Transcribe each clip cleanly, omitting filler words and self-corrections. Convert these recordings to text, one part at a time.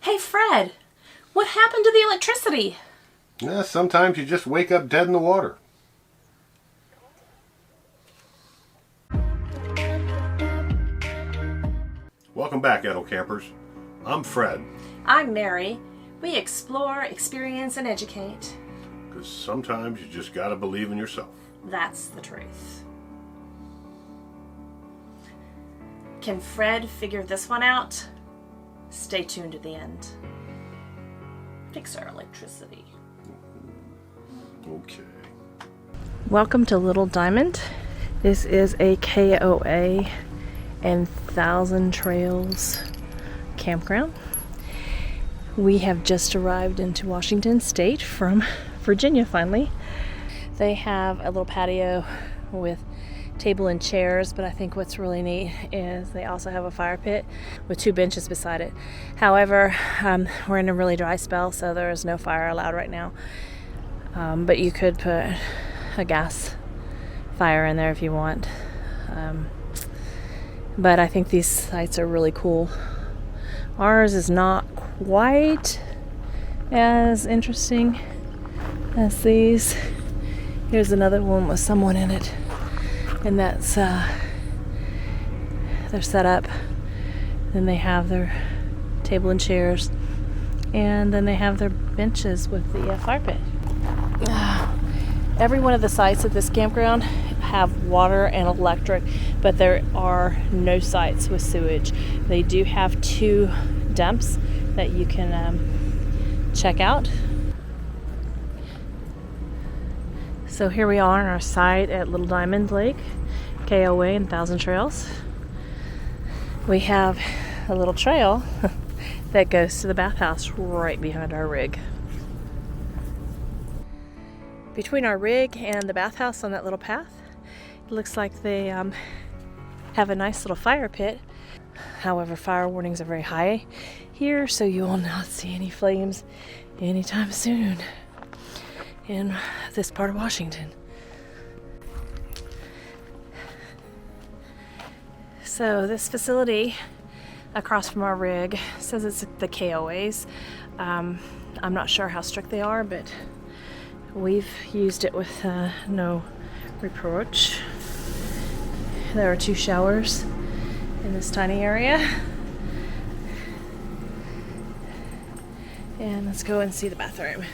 Hey Fred, what happened to the electricity? Yeah, sometimes you just wake up dead in the water. Welcome back, EdelKampers. I'm Fred. I'm Mary. We explore, experience, and educate. Because sometimes you just gotta believe in yourself. That's the truth. Can Fred figure this one out? Stay tuned to the end. Fix our electricity. Okay. Welcome to Little Diamond. This is a KOA and Thousand Trails campground. We have just arrived into Washington State from Virginia finally. They have a little patio with table and chairs, but I think what's really neat is they also have a fire pit with 2 benches beside it. However, we're in a really dry spell, so there is no fire allowed right now. But you could put a gas fire in there if you want. But I think these sites are really cool. Ours is not quite as interesting as these. Here's another one with someone in it, and that's their setup. Then they have their table and chairs, and then they have their benches with the fire pit. Every one of the sites at this campground have water and electric, but there are no sites with sewage. They do have 2 dumps that you can check out. So here we are on our site at Little Diamond Lake, KOA and Thousand Trails. We have a little trail that goes to the bathhouse right behind our rig. Between our rig and the bathhouse on that little path, it looks like they have a nice little fire pit. However, fire warnings are very high here, so you will not see any flames anytime soon in this part of Washington. So this facility across from our rig says it's the KOA's. I'm not sure how strict they are, but we've used it with no reproach. There are 2 showers in this tiny area. And let's go and see the bathroom.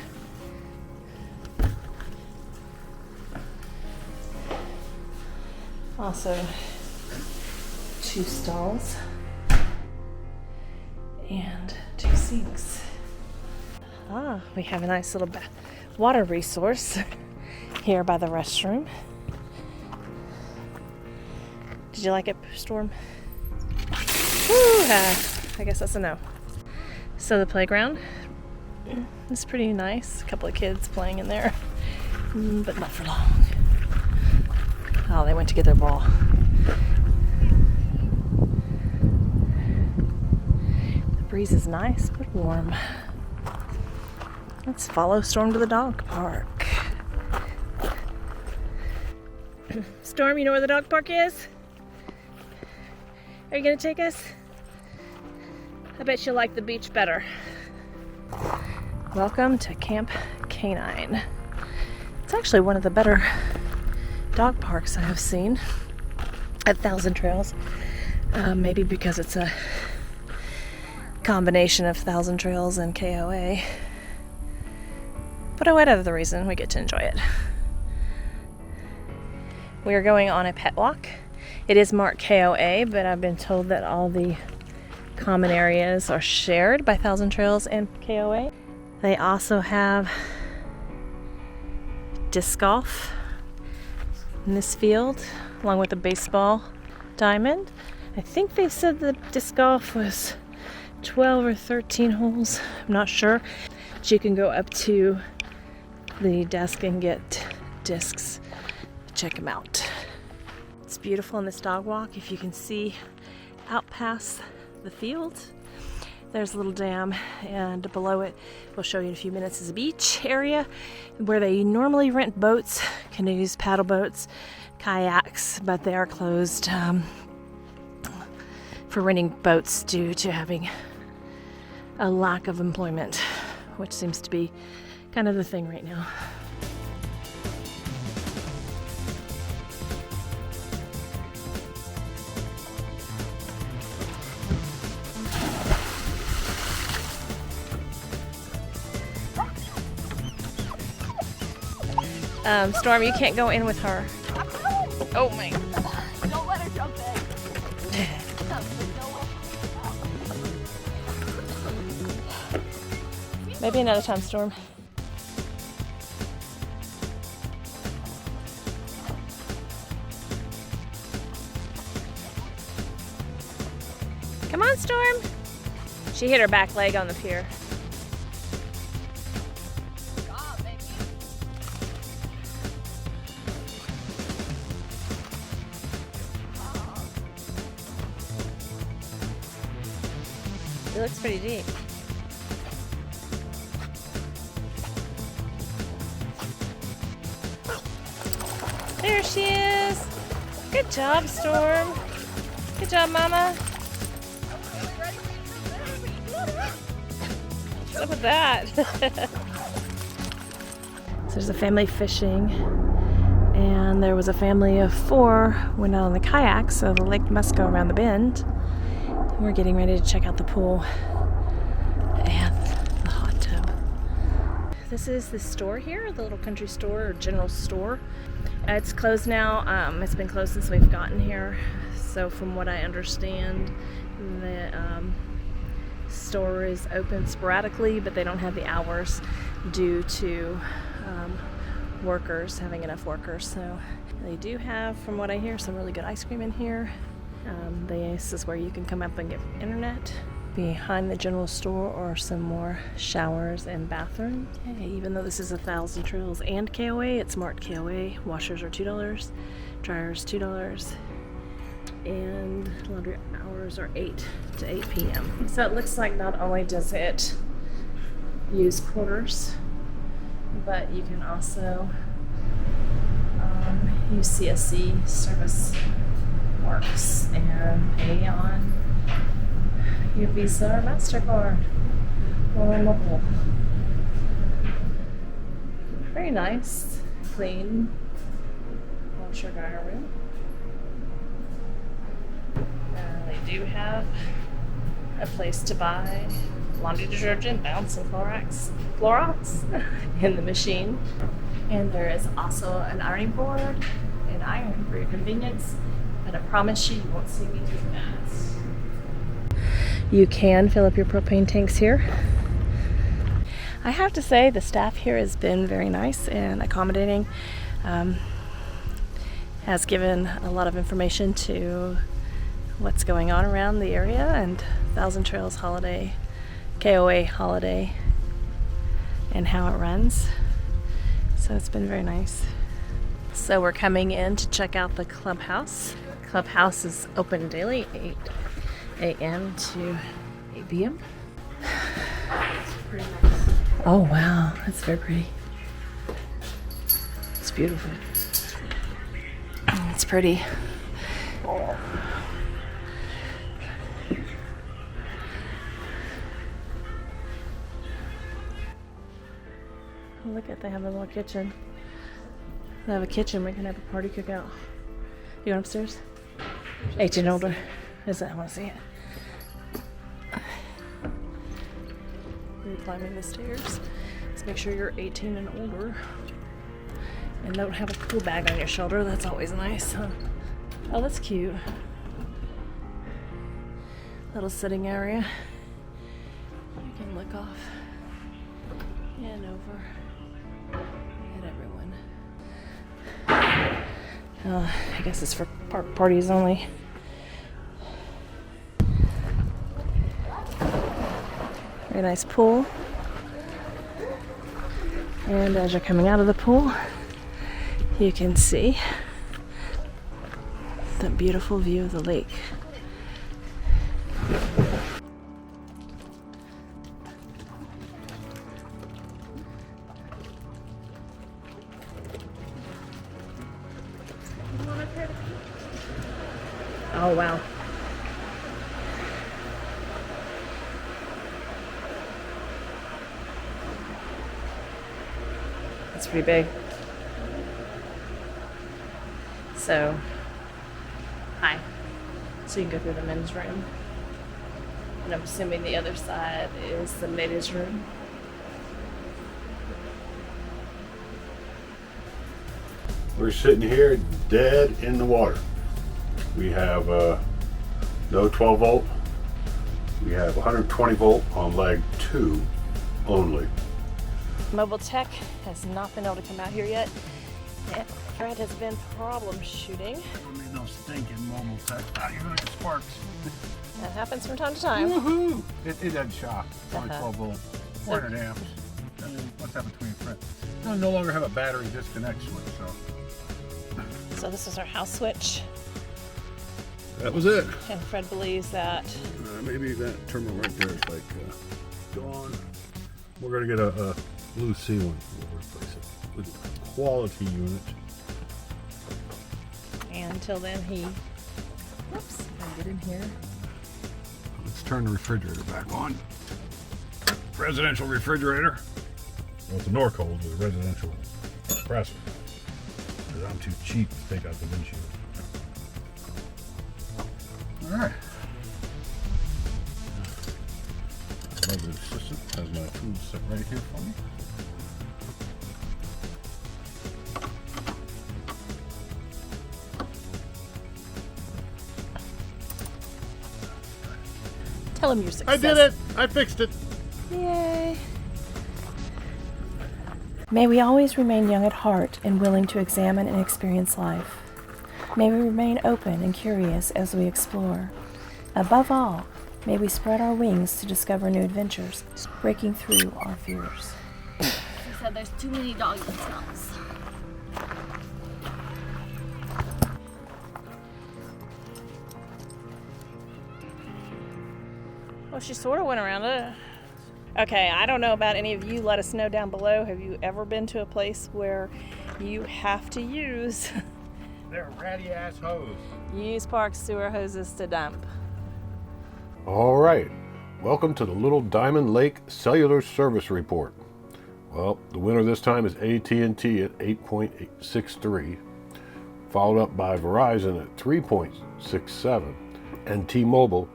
Also, 2 stalls and 2 sinks. We have a nice little water resource here by the restroom. Did you like it, Storm? I guess that's a no. So the playground is pretty nice. A couple of kids playing in there, but not for long. Oh, they went to get their ball. The breeze is nice but warm. Let's follow Storm to the dog park. Storm, you know where the dog park is? Are you gonna take us? I bet you'll like the beach better. Welcome to Camp Canine. It's actually one of the better dog parks I have seen at Thousand Trails. Maybe because it's a combination of Thousand Trails and KOA. But whatever reason, we get to enjoy it. We are going on a pet walk. It is marked KOA, but I've been told that all the common areas are shared by Thousand Trails and KOA. They also have disc golf in this field, along with a baseball diamond. I think they said the disc golf was 12 or 13 holes. I'm not sure. But you can go up to the desk and get discs. Check them out. It's beautiful on this dog walk. If you can see out past the field, there's a little dam, and below it, we'll show you in a few minutes, is a beach area where they normally rent boats, canoes, paddle boats, kayaks, but they are closed for renting boats due to having a lack of employment, which seems to be kind of the thing right now. Storm, you can't go in with her. Oh my. Don't let her jump in. Maybe another time, Storm. Come on, Storm. She hit her back leg on the pier. It looks pretty deep. There she is. Good job, Storm. Good job, Mama. What's up with that? So there's a family fishing, and there was a family of 4 went out on the kayak, so the lake must go around the bend. We're getting ready to check out the pool and the hot tub. This is the store here, the little country store or general store. It's closed now. It's been closed since we've gotten here. So from what I understand, the store is open sporadically, but they don't have the hours due to workers, having enough workers. So they do have, from what I hear, some really good ice cream in here. This is where you can come up and get internet. Behind the general store are some more showers and bathrooms. Hey, even though this is 1,000 Trails and KOA, it's marked KOA. Washers are $2, dryers $2, and laundry hours are 8 to 8 p.m. So it looks like not only does it use quarters, but you can also use CSC service works and pay on your Visa or MasterCard or mobile. Very nice, clean washer dryer room. They do have a place to buy laundry detergent, Bounce, and Clorox in the machine. And there is also an ironing board and iron for your convenience. But I promise you won't see me do that. You can fill up your propane tanks here. I have to say the staff here has been very nice and accommodating. Has given a lot of information to what's going on around the area and 1,000 Trails holiday, KOA holiday, and how it runs. So it's been very nice. So we're coming in to check out the clubhouse. Clubhouse is open daily, 8 a.m. to 8 p.m. Pretty nice. Oh wow, that's very pretty. It's beautiful. It's pretty. Look at, they have a little kitchen. They have a kitchen. We can have a party cookout. You going upstairs? 18 and older. Is that? I want to see it. You're climbing the stairs. Let's make sure you're 18 and older. And don't have a pool bag on your shoulder. That's always nice, huh? Oh, that's cute. Little sitting area. You can look off and over at everyone. I guess it's for park parties only. Very nice pool. And as you're coming out of the pool, you can see the beautiful view of the lake. Oh wow. It's pretty big. So, hi. So you can go through the men's room. And I'm assuming the other side is the ladies' room. We're sitting here dead in the water. We have no 12 volt. We have 120 volt on leg 2 only. Mobile tech has not been able to come out here yet. And Fred has been problem shooting. Don't need no stinking mobile tech. You're gonna get sparks. That happens from time to time. Woohoo! It doesn't shock. It's only 12 volt, 400 So- amps. What's that between Fred? I no longer have a battery disconnect switch, so. So this is our house switch. That was it. And Fred believes that Maybe that terminal right there is like gone. We're gonna get a blue ceiling. We'll replace it with a quality unit. and until then he, whoops, I'll get in here. Let's turn the refrigerator back on. Residential refrigerator. Well, it's a Norcold with a residential compressor. Because I'm too cheap to take out the windshield. All right. Lovely assistant has my tools set right here for me. Tell him your success. I did it! I fixed it! Yay. May we always remain young at heart and willing to examine and experience life. May we remain open and curious as we explore. Above all, may we spread our wings to discover new adventures, breaking through our fears. She said there's too many doggy smells. Well, she sort of went around it. Okay, I don't know about any of you. Let us know down below. Have you ever been to a place where you have to use They're ratty ass hose. park sewer hoses to dump? All right, welcome to the Little Diamond Lake Cellular Service Report. Well, the winner this time is AT&T at 8.63, followed up by Verizon at 3.67, and T-Mobile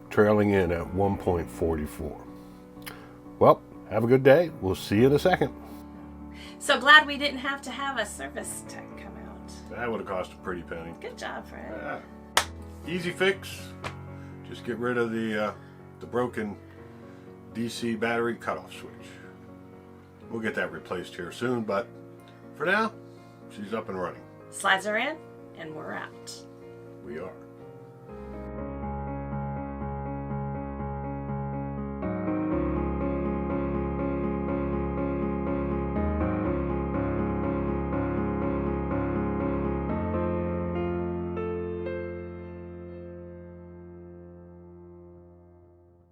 trailing in at 1.44. Well, have a good day. We'll see you in a second. So glad we didn't have to have a service tech come out. That would have cost a pretty penny. Good job, Fred. Easy fix. Just get rid of the broken DC battery cutoff switch. We'll get that replaced here soon, but for now, she's up and running. Slides are in, and we're out. We are.